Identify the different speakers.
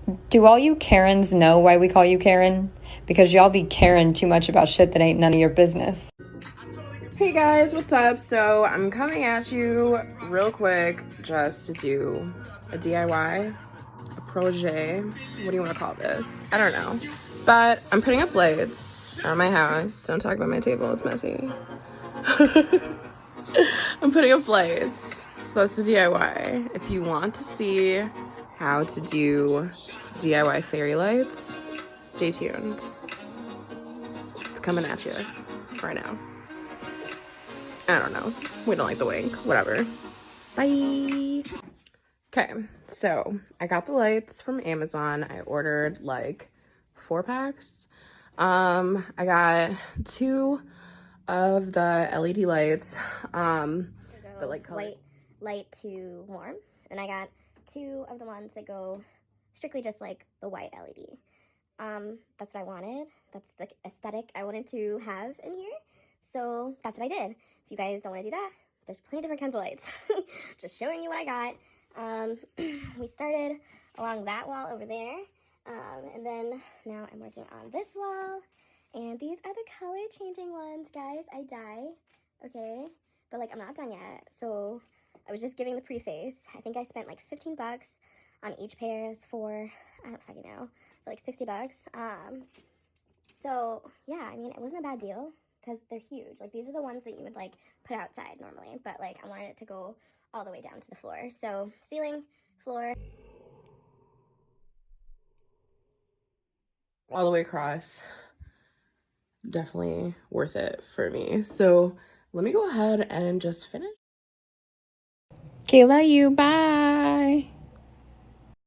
Speaker 1: Do all you Karens know why we call you Karen? Because y'all be caring too much about shit that ain't none of your business.
Speaker 2: Hey guys, what's up? So I'm coming at you real quick just to do a DIY, a projet. What do you want to call this? I don't know. But I'm putting up lights around my house. Don't talk about my table, it's messy. I'm putting up lights. So that's the DIY. If you want to see how to do DIY fairy lights, stay tuned. It's coming at you right now. I don't know. We don't like the wink. Whatever. Bye. Okay, so I got the lights from Amazon. I ordered like 4 packs. I got 2 of the LED lights. The like color.
Speaker 3: White light to warm, and I got 2 of the ones that go strictly just like the white LED. That's what I wanted. That's the aesthetic I wanted to have in here. So that's what I did. If you guys don't want to do that, there's plenty of different kinds of lights. Just showing you what I got. We started along that wall over there, and then now I'm working on this wall. And these are the color changing ones, guys. I dye, okay? But like I'm not done yet, so I was just giving the preface. I think I spent like 15 bucks on each pair for, I don't fucking know, so like 60 bucks. So yeah, I mean, it wasn't a bad deal because they're huge. Like these are the ones that you would like put outside normally, but like I wanted it to go all the way down to the floor. So ceiling, floor.
Speaker 2: All the way across. Definitely worth it for me. So let me go ahead and just finish.
Speaker 1: Kayla, you bye.